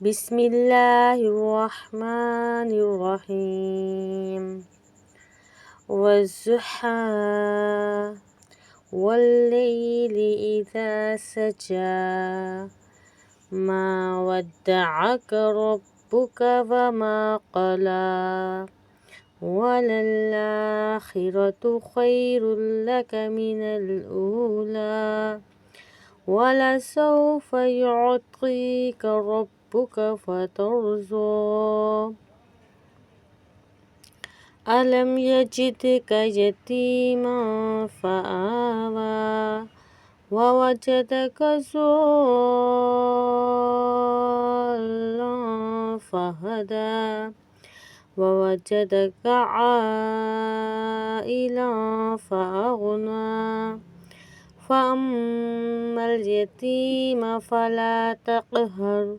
بسم الله الرحمن الرحيم والضحى والليل إذا سجى ما ودعك ربك وما قلى وللآخرة خير لك من الأولى ولسوف يعطيك ربك فترضى ألم يجدك يتيما فآوى ووجدك ضالا فهدى ووجدك عائلا فأغنى فأما اليتيم فلا تقهر